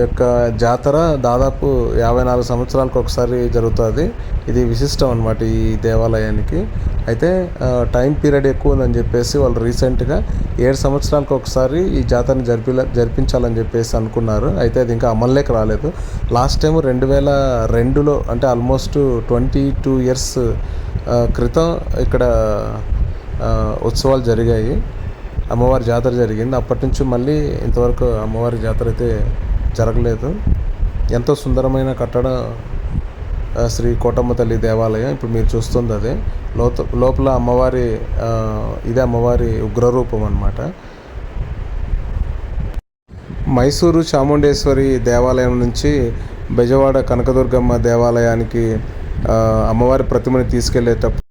యొక్క జాతర దాదాపు 54 సంవత్సరాలకు ఒకసారి జరుగుతుంది. ఇది విశిష్టం అనమాట ఈ దేవాలయానికి. అయితే టైం పీరియడ్ ఎక్కువ ఉందని చెప్పేసి వాళ్ళు రీసెంట్గా 7 సంవత్సరాలకు ఒకసారి ఈ జాతరని జరిపించాలని చెప్పేసి అనుకున్నారు. అయితే అది ఇంకా అమల్లోకి రాలేదు. లాస్ట్ టైం 2002లో అంటే ఆల్మోస్ట్ 22 ఇయర్స్ క్రితం ఇక్కడ ఉత్సవాలు జరిగాయి. అమ్మవారి జాతర జరిగింది. అప్పటి నుంచి మళ్ళీ ఇంతవరకు అమ్మవారి జాతర అయితే జరగలేదు. ఎంతో సుందరమైన కట్టడం శ్రీ కోటమ్మ తల్లి దేవాలయం. ఇప్పుడు మీరు చూస్తుంది అదే. లోపల అమ్మవారి ఇదే అమ్మవారి ఉగ్రరూపం అన్నమాట. మైసూరు చాముండేశ్వరి దేవాలయం నుంచి బెజవాడ కనకదుర్గమ్మ దేవాలయానికి అమ్మవారి ప్రతిమని తీసుకెళ్లేటప్పుడు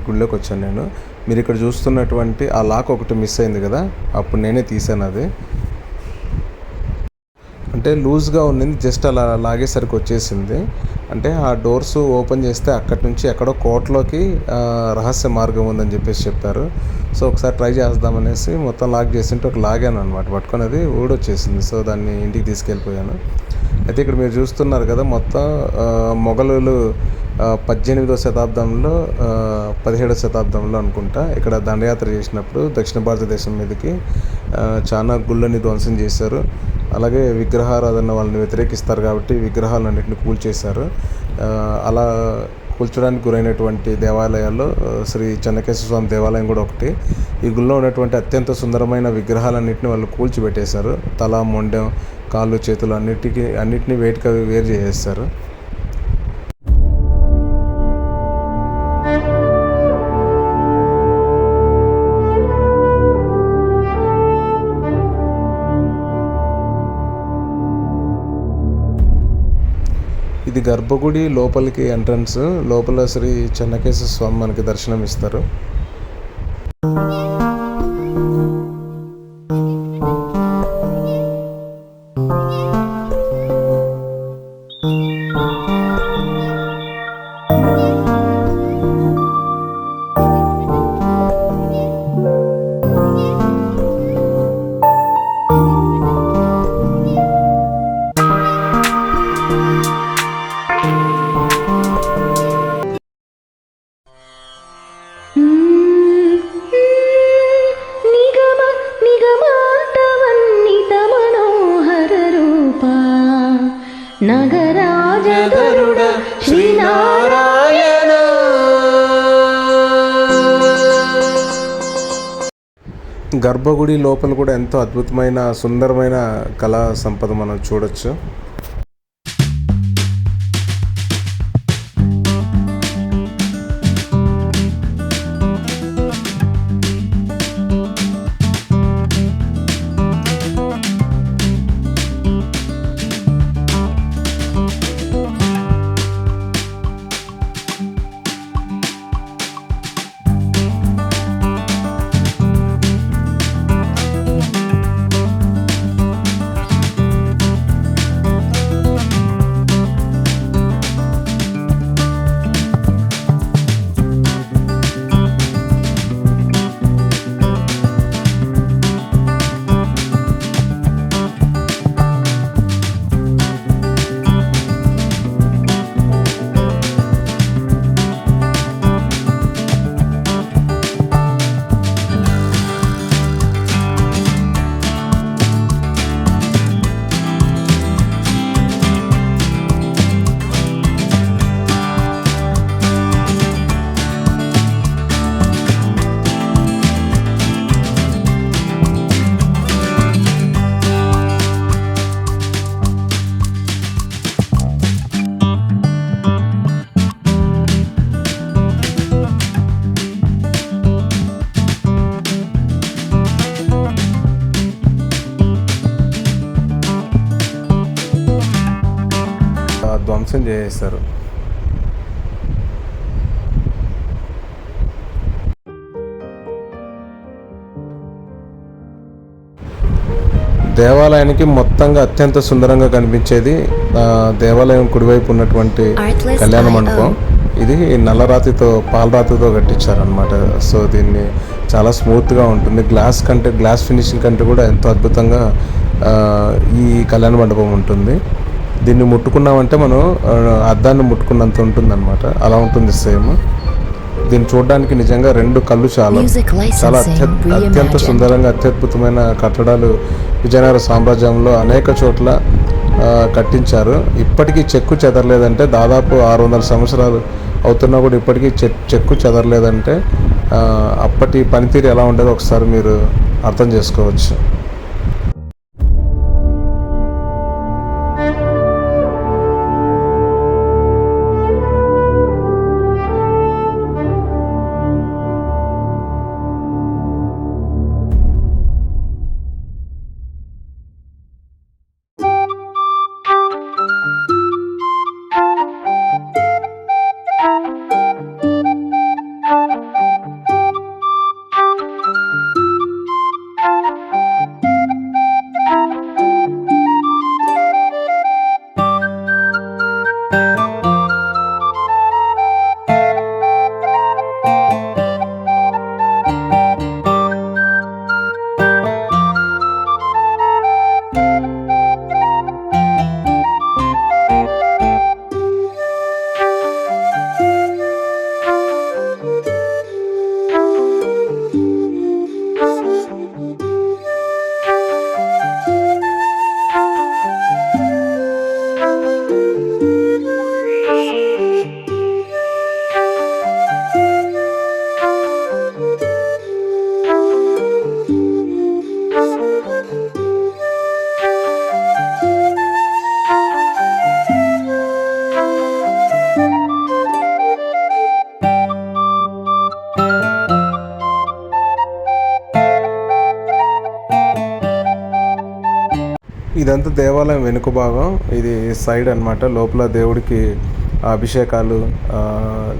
గుళ్ళోకి వచ్చాను నేను. మీరు ఇక్కడ చూస్తున్నటువంటి ఆ లాక్ ఒకటి మిస్ అయింది కదా, అప్పుడు నేనే తీసాను. అది అంటే లూజ్గా ఉన్నింది, జస్ట్ అలా లాగేసరికి వచ్చేసింది. అంటే ఆ డోర్స్ ఓపెన్ చేస్తే అక్కడి నుంచి ఎక్కడో కోటలోకి రహస్య మార్గం ఉందని చెప్పేసి చెప్పారు. సో ఒకసారి ట్రై చేద్దామనేసి మొత్తం లాక్ చేసింటే ఒక లాగాను అనమాట, పట్టుకొని అది ఊడొచ్చేసింది. సో దాన్ని ఇంటికి తీసుకెళ్ళిపోయాను. అయితే ఇక్కడ మీరు చూస్తున్నారు కదా, మొత్తం మొఘలులు 18వ శతాబ్దంలో 17వ శతాబ్దంలో అనుకుంటా ఇక్కడ దండయాత్ర చేసినప్పుడు దక్షిణ భారతదేశం మీదకి చాలా గుళ్ళని ధ్వంసం చేశారు. అలాగే విగ్రహారాధన వాళ్ళని వ్యతిరేకిస్తారు కాబట్టి విగ్రహాలన్నింటినీ కూల్చేశారు. అలా కూల్చడానికి గురైనటువంటి దేవాలయాల్లో శ్రీ చెన్నకేశ్వర స్వామి దేవాలయం కూడా ఒకటి. ఈ గుళ్ళో ఉన్నటువంటి అత్యంత సుందరమైన విగ్రహాలన్నింటినీ వాళ్ళు కూల్చిపెట్టేశారు. తల, మొండెం, కాళ్ళు, చేతులు అన్నిటినీ వేటికి వేరు చేసేస్తారు. ఇది గర్భగుడి లోపలికి ఎంట్రన్స్. లోపల శ్రీ చెన్నకేశ్వర స్వామి మనకి దర్శనం ఇస్తారు. నగరాజ గరుడ శ్రీనారాయణ. గర్భగుడి లోపల కూడా ఎంతో అద్భుతమైన సుందరమైన కళా సంపద మనం చూడొచ్చు. ధ్వంసం చేసేస్తారు. దేవాలయానికి మొత్తంగా అత్యంత సుందరంగా కనిపించేది దేవాలయం కుడివైపు ఉన్నటువంటి కళ్యాణ మండపం. ఇది నల్లరాతితో పాలరాతితో కట్టించారనమాట. సో దీన్ని చాలా స్మూత్గా ఉంటుంది. గ్లాస్ ఫినిషింగ్ కంటే కూడా ఎంతో అద్భుతంగా ఈ కళ్యాణ మండపం ఉంటుంది. దీన్ని ముట్టుకున్నామంటే మనం అద్దాన్ని ముట్టుకున్నంత ఉంటుందన్నమాట. అలా ఉంటుంది సేమ్. దీన్ని చూడడానికి నిజంగా రెండు కళ్ళు చాలా అత్యంత సుందరంగా అత్యద్భుతమైన కట్టడాలు విజయనగర సామ్రాజ్యంలో అనేక చోట్ల కట్టించారు. ఇప్పటికీ చెక్కు చెదరలేదంటే దాదాపు 600 సంవత్సరాలు అవుతున్నా కూడా ఇప్పటికీ చెక్కు చెదరలేదంటే అప్పటి పనితీరు ఎలా ఉండేదో ఒకసారి మీరు అర్థం చేసుకోవచ్చు. ఇదంతా దేవాలయం వెనుక భాగం, ఇది సైడ్ అన్నమాట. లోపల దేవుడికి అభిషేకాలు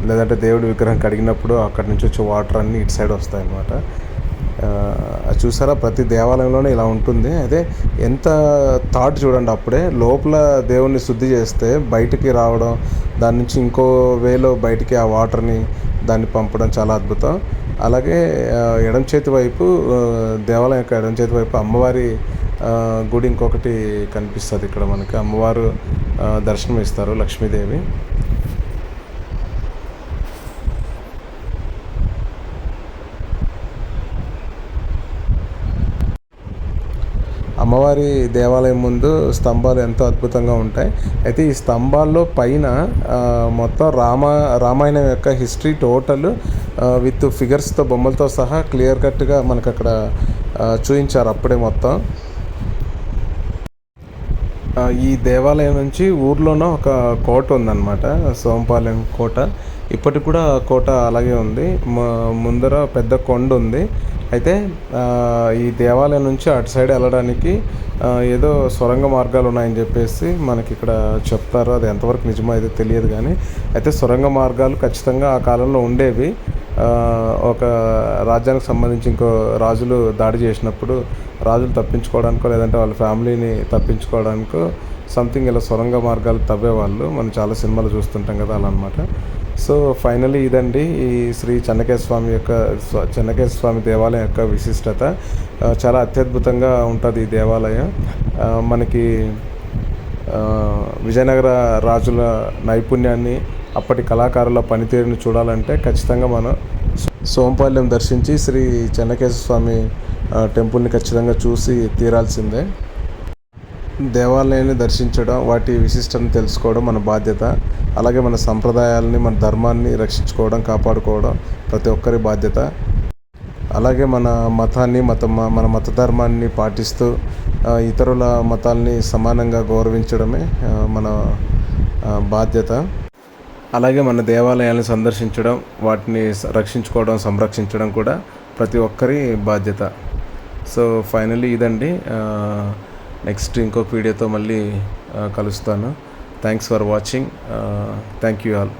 లేదంటే దేవుడి విగ్రహం కడిగినప్పుడు అక్కడి నుంచి వచ్చే వాటర్ అన్నీ ఇటు సైడ్ వస్తాయన్నమాట. అది చూసారా, ప్రతి దేవాలయంలోనే ఇలా ఉంటుంది. అదే ఎంత థాట్ చూడండి, అప్పుడే లోపల దేవుణ్ణి శుద్ధి చేస్తే బయటికి రావడం, దాని నుంచి ఇంకో వేలో బయటికి ఆ వాటర్ని దాన్ని పంపడం చాలా అద్భుతం. అలాగే ఎడం చేతి వైపు దేవాలయం యొక్క ఎడం చేతి వైపు అమ్మవారి గుడి ఇంకొకటి కనిపిస్తుంది. ఇక్కడ మనకి అమ్మవారు దర్శనం ఇస్తారు, లక్ష్మీదేవి. అమ్మవారి దేవాలయం ముందు స్తంభాలు ఎంతో అద్భుతంగా ఉంటాయి. అయితే ఈ స్తంభాల్లో పైన మొత్తం రామాయణం యొక్క హిస్టరీ టోటల్ విత్ ఫిగర్స్తో, బొమ్మలతో సహా క్లియర్ కట్గా మనకు అక్కడ చూపించారు అప్పుడే మొత్తం. ఈ దేవాలయం నుంచి ఊర్లోనూ ఒక కోట ఉందన్నమాట, సోంపాలెం కోట. ఇప్పటికి కూడా కోట అలాగే ఉంది. ముందర పెద్ద కొండ ఉంది. అయితే ఈ దేవాలయం నుంచి అటు సైడ్ వెళ్ళడానికి ఏదో సొరంగ మార్గాలు ఉన్నాయని చెప్పేసి మనకి ఇక్కడ చెప్తారు. అది ఎంతవరకు నిజమో అయితే తెలియదు, కానీ అయితే సొరంగ మార్గాలు ఖచ్చితంగా ఆ కాలంలో ఉండేవి. ఒక రాజ్యానికి సంబంధించి ఇంకో రాజులు దాడి చేసినప్పుడు రాజులు తప్పించుకోవడానికో లేదంటే వాళ్ళ ఫ్యామిలీని తప్పించుకోవడానికో సంథింగ్ ఇలా సొరంగ మార్గాలు తవ్వేవాళ్ళు. మనం చాలా సినిమాలు చూస్తుంటాం కదా, అలా అనమాట. సో ఫైనలీ ఇదండి ఈ శ్రీ చెన్నకేశ్వర స్వామి దేవాలయం యొక్క విశిష్టత. చాలా అత్యద్భుతంగా ఉంటుంది ఈ దేవాలయం. మనకి విజయనగర రాజుల నైపుణ్యాన్ని, అప్పటి కళాకారుల పనితీరుని చూడాలంటే ఖచ్చితంగా మనం సోంపాలెం దర్శించి శ్రీ చెన్నకేశ్వర స్వామి టెంపుల్ని ఖచ్చితంగా చూసి తీరాల్సిందే. దేవాలయాన్ని దర్శించడం, వాటి విశిష్టతను తెలుసుకోవడం మన బాధ్యత. అలాగే మన సంప్రదాయాలని, మన ధర్మాన్ని రక్షించుకోవడం, కాపాడుకోవడం ప్రతి ఒక్కరి బాధ్యత. అలాగే మన మతాన్ని, మన మత ధర్మాన్ని పాటిస్తూ ఇతరుల మతాల్ని సమానంగా గౌరవించడమే మన బాధ్యత. అలాగే మన దేవాలయాలను సందర్శించడం, వాటిని రక్షించుకోవడం, సంరక్షించడం కూడా ప్రతి ఒక్కరి బాధ్యత. సో ఫైనల్లీ ఇదండి. నెక్స్ట్ ఇంకొక వీడియోతో మళ్ళీ కలుస్తాను. Thanks for watching. Thank you all.